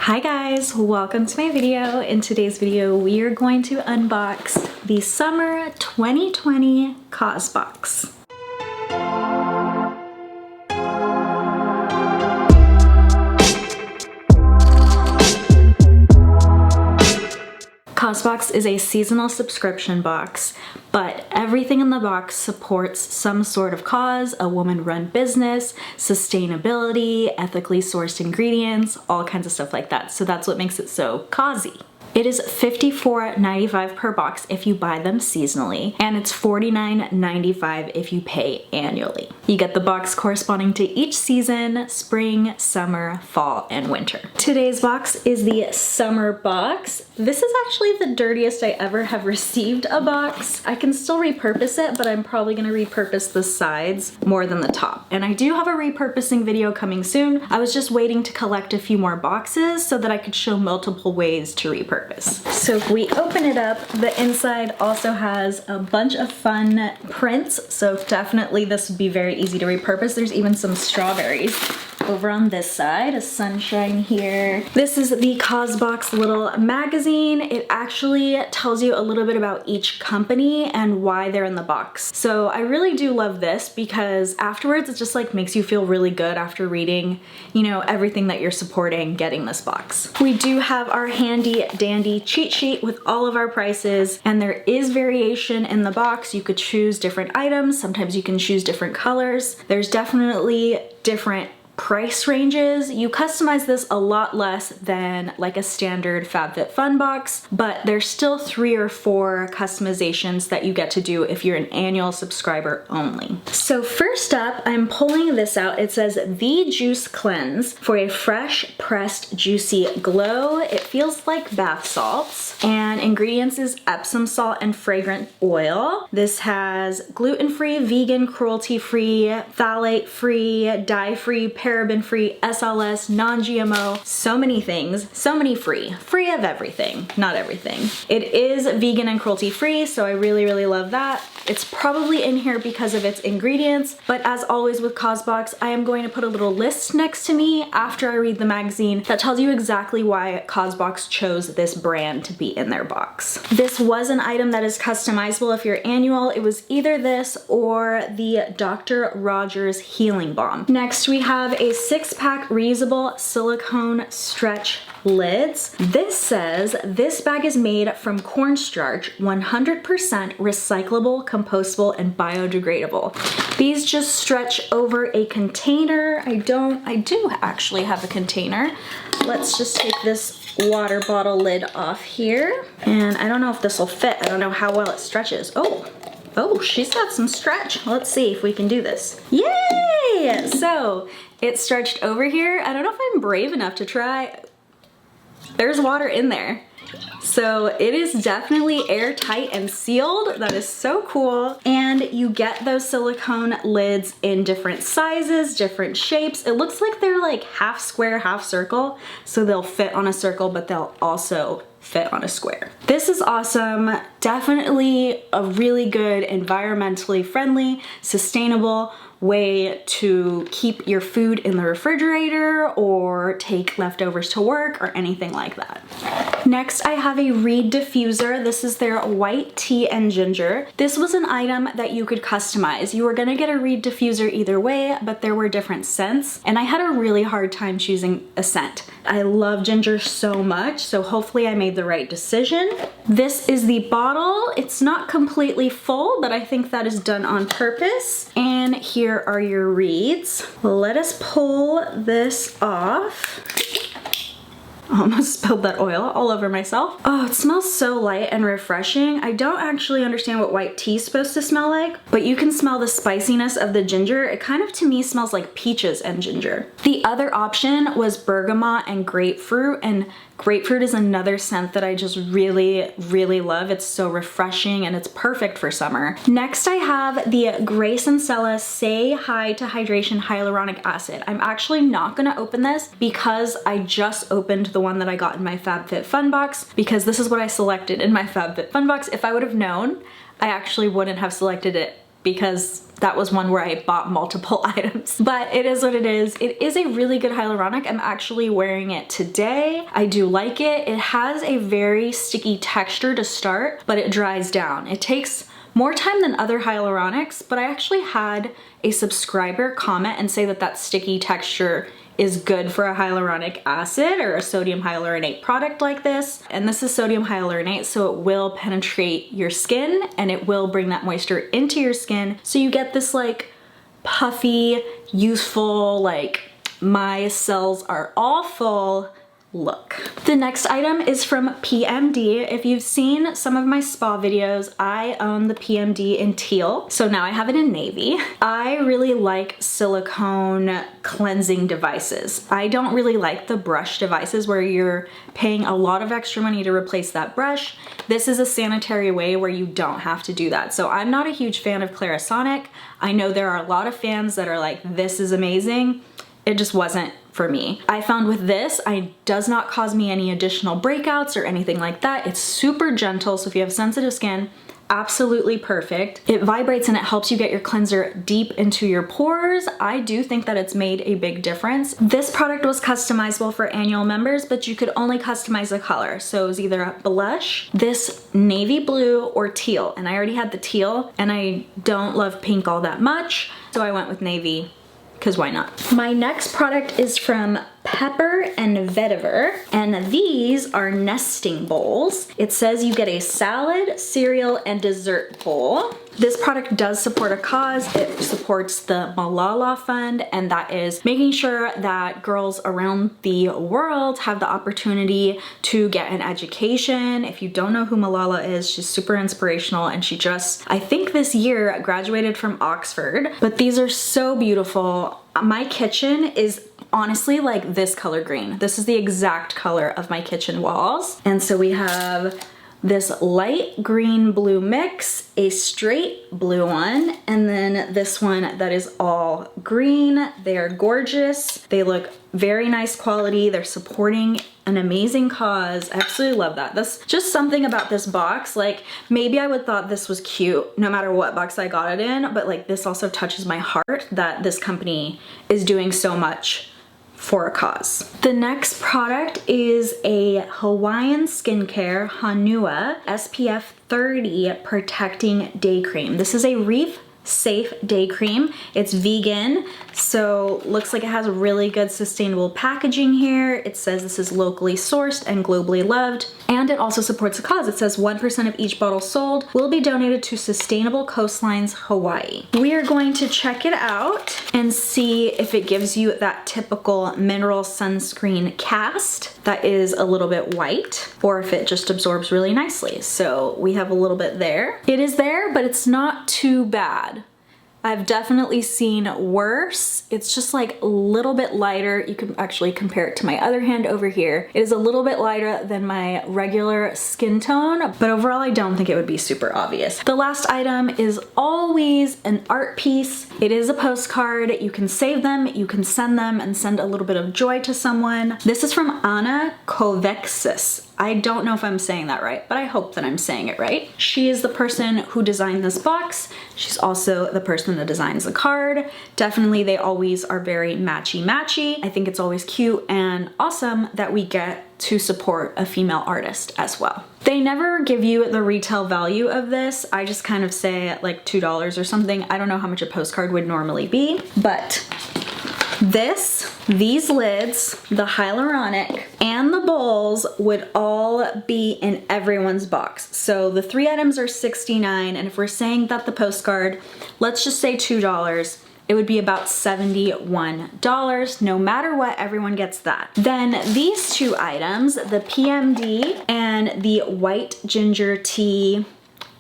Hi guys, welcome to my video. In today's video, we are going to unbox the Summer 2020 COSBox. COSBox is a seasonal subscription box, but everything in the box supports some sort of cause, a woman-run business, sustainability, ethically sourced ingredients, all kinds of stuff like that. So that's what makes it so cozy. It is $54.95 per box if you buy them seasonally, and it's $49.95 if you pay annually. You get the box corresponding to each season: spring, summer, fall, and winter. Today's box is the summer box. This is actually the dirtiest I ever have received a box. I can still repurpose it, but I'm probably gonna repurpose the sides more than the top. And I do have a repurposing video coming soon. I was just waiting to collect a few more boxes so that I could show multiple ways to repurpose. So if we open it up, the inside also has a bunch of fun prints, so definitely this would be very easy to repurpose. There's even some strawberries over on this side, a sunshine here. This is the COSBox little magazine. It actually tells you a little bit about each company and why they're in the box. So I really do love this because afterwards it just like makes you feel really good after reading, you know, everything that you're supporting getting this box. We do have our handy dandy cheat sheet with all of our prices, and there is variation in the box. You could choose different items. Sometimes you can choose different colors. There's definitely different price ranges. You customize this a lot less than like a standard FabFitFun box, but there's still 3 or 4 customizations that you get to do if you're an annual subscriber only. So first up, I'm pulling this out. It says The Juice Cleanse for a fresh, pressed, juicy glow. It feels like bath salts, and ingredients is Epsom salt and fragrant oil. This has gluten-free, vegan, cruelty-free, phthalate-free, dye-free, paraben-free, SLS, non-GMO, so many things, so many free of everything, not everything. It is vegan and cruelty-free, so I really love that. It's probably in here because of its ingredients, but as always with COSBox, I am going to put a little list next to me after I read the magazine that tells you exactly why COSBox chose this brand to be in their box. This was an item that is customizable if you're annual. It was either this or the Dr. Rogers Healing Balm. Next, we have a 6-pack reusable silicone stretch lids. This says this bag is made from cornstarch, 100% recyclable, compostable, and biodegradable. These just stretch over a container. I do actually have a container. Let's just take this water bottle lid off here. And I don't know if this will fit. I don't know how well it stretches. Oh, she's got some stretch. Let's see if we can do this. Yay! So it stretched over here. I don't know if I'm brave enough to try. There's water in there. So it is definitely airtight and sealed. That is so cool. And you get those silicone lids in different sizes, different shapes. It looks like they're like half square, half circle. So they'll fit on a circle, but they'll also fit on a square. This is awesome. Definitely a really good, environmentally friendly, sustainable way to keep your food in the refrigerator or take leftovers to work or anything like that. Next, I have a reed diffuser. This is their white tea and ginger. This was an item that you could customize. You were gonna get a reed diffuser either way, but there were different scents, and I had a really hard time choosing a scent. I love ginger so much, so hopefully I made the right decision. This is the bottle. It's not completely full, but I think that is done on purpose. And here are your reeds. Let us pull this off. Almost spilled that oil all over myself. Oh, it smells so light and refreshing. I don't actually understand what white tea is supposed to smell like, but you can smell the spiciness of the ginger. It kind of, to me, smells like peaches and ginger. The other option was bergamot and grapefruit, and grapefruit is another scent that I just really love. It's so refreshing and it's perfect for summer. Next, I have the Grace & Sella Say Hi to Hydration Hyaluronic Acid. I'm actually not gonna open this because I just opened the one that I got in my FabFitFun box, because this is what I selected in my FabFitFun box. If I would have known, I actually wouldn't have selected it because that was one where I bought multiple items. But it is what it is. It is a really good hyaluronic. I'm actually wearing it today. I do like it. It has a very sticky texture to start, but it dries down. It takes more time than other hyaluronics, but I actually had a subscriber comment and say that that sticky texture is good for a hyaluronic acid or a sodium hyaluronate product like this. And this is sodium hyaluronate, so it will penetrate your skin and it will bring that moisture into your skin. So you get this like puffy, youthful, like my cells are all full look. The next item is from PMD. If you've seen some of my spa videos, I own the PMD in teal, so now I have it in navy. I really like silicone cleansing devices. I don't really like the brush devices where you're paying a lot of extra money to replace that brush. This is a sanitary way where you don't have to do that. So I'm not a huge fan of Clarisonic. I know there are a lot of fans that are like, this is amazing. It just wasn't for me. I found with this, it does not cause me any additional breakouts or anything like that. It's super gentle, so if you have sensitive skin, absolutely perfect. It vibrates and it helps you get your cleanser deep into your pores. I do think that it's made a big difference. This product was customizable for annual members, but you could only customize the color. So it was either a blush, this navy blue, or teal. And I already had the teal, and I don't love pink all that much, so I went with navy, because why not? My next product is from Pepper and Vetiver, and these are nesting bowls. It says you get a salad, cereal, and dessert bowl. This product does support a cause. It supports the Malala Fund, and that is making sure that girls around the world have the opportunity to get an education. If you don't know who Malala is, she's super inspirational, and she just, I think this year, graduated from Oxford. But these are so beautiful. My kitchen is honestly like this color green. This is the exact color of my kitchen walls. And so we have this light green blue mix, a straight blue one, and then this one that is all green. They are gorgeous. They look very nice quality. They're supporting an amazing cause. I absolutely love that. That's just something about this box. Like, maybe I would thought this was cute no matter what box I got it in, but like this also touches my heart that this company is doing so much for a cause. The next product is a Hawaiian skincare Hanua SPF 30 protecting day cream. This is a reef safe day cream. It's vegan, so looks like it has really good sustainable packaging here. It says this is locally sourced and globally loved, and it also supports a cause. It says 1% of each bottle sold will be donated to Sustainable Coastlines Hawaii. We are going to check it out and see if it gives you that typical mineral sunscreen cast that is a little bit white, or if it just absorbs really nicely. So we have a little bit there. It is there, but it's not too bad. I've definitely seen worse. It's just like a little bit lighter. You can actually compare it to my other hand over here. It is a little bit lighter than my regular skin tone, but overall I don't think it would be super obvious. The last item is always an art piece. It is a postcard. You can save them, you can send them, and send a little bit of joy to someone. This is from Anna Kovexis. I don't know if I'm saying that right, but I hope that I'm saying it right. She is the person who designed this box. She's also the person that designs the card. Definitely, they always are very matchy-matchy. I think it's always cute and awesome that we get to support a female artist as well. They never give you the retail value of this. I just kind of say at like $2 or something. I don't know how much a postcard would normally be, but these lids, the hyaluronic, and the bowls would all be in everyone's box. So the 3 items are $69, and if we're saying that the postcard, let's just say $2, it would be about $71. No matter what, everyone gets that. Then these 2 items, the PMD and the white ginger tea,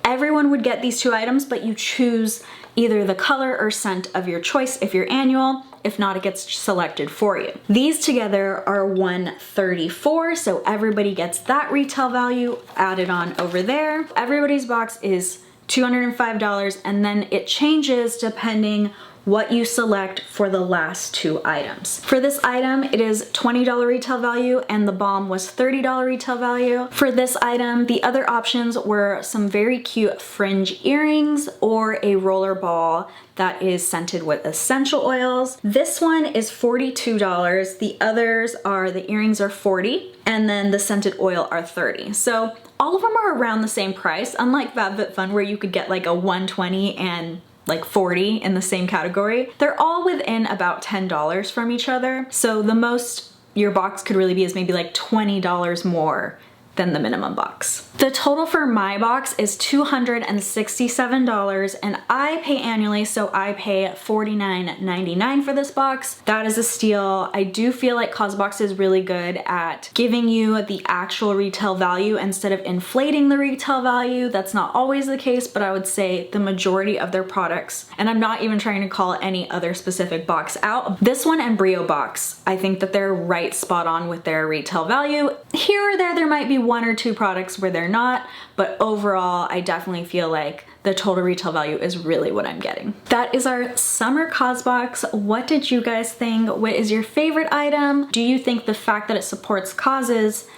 everyone would get these 2 items, but you choose either the color or scent of your choice if you're annual. If not, it gets selected for you. These together are $134, so everybody gets that retail value added on over there. Everybody's box is $205, and then it changes depending what you select for the last two items. For this item, it is $20 retail value and the balm was $30 retail value. For this item, the other options were some very cute fringe earrings or a roller ball that is scented with essential oils. This one is $42. The others are, the earrings are $40 and then the scented oil are $30. So all of them are around the same price, unlike FabFitFun where you could get like a $120 and like $40 in the same category. They're all within about $10 from each other. So the most your box could really be is maybe like $20 more than the minimum box. The total for my box is $267 and I pay annually, so I pay $49.99 for this box. That is a steal. I do feel like COSBOX is really good at giving you the actual retail value instead of inflating the retail value. That's not always the case, but I would say the majority of their products, and I'm not even trying to call any other specific box out. This one and Brio box, I think that they're right spot on with their retail value. Here or there might be one or two products where they're not, but overall I definitely feel like the total retail value is really what I'm getting. That is our summer COSBOX. What did you guys think? What is your favorite item? Do you think the fact that it supports causes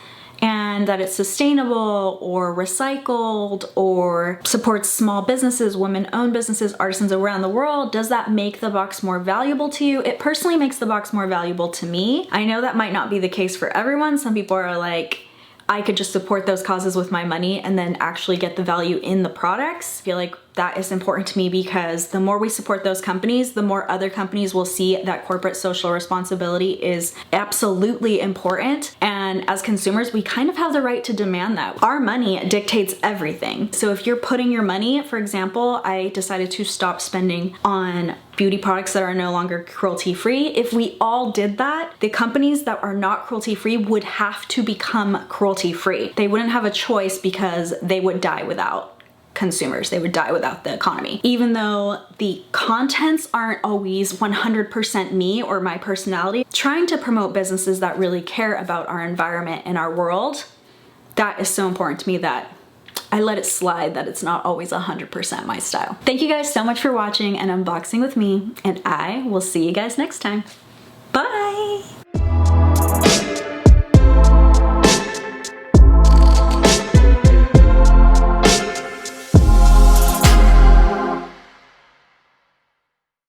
and that it's sustainable or recycled or supports small businesses, women-owned businesses, artisans around the world, does that make the box more valuable to you? It personally makes the box more valuable to me. I know that might not be the case for everyone. Some people are like, I could just support those causes with my money and then actually get the value in the products. I feel like that is important to me because the more we support those companies, the more other companies will see that corporate social responsibility is absolutely important. And as consumers, we kind of have the right to demand that. Our money dictates everything. So if you're putting your money, for example, I decided to stop spending on beauty products that are no longer cruelty-free. If we all did that, the companies that are not cruelty-free would have to become cruelty-free. They wouldn't have a choice because they would die without consumers. They would die without the economy. Even though the contents aren't always 100% me or my personality, trying to promote businesses that really care about our environment and our world, that is so important to me that I let it slide that it's not always 100% my style. Thank you guys so much for watching and unboxing with me, and I will see you guys next time.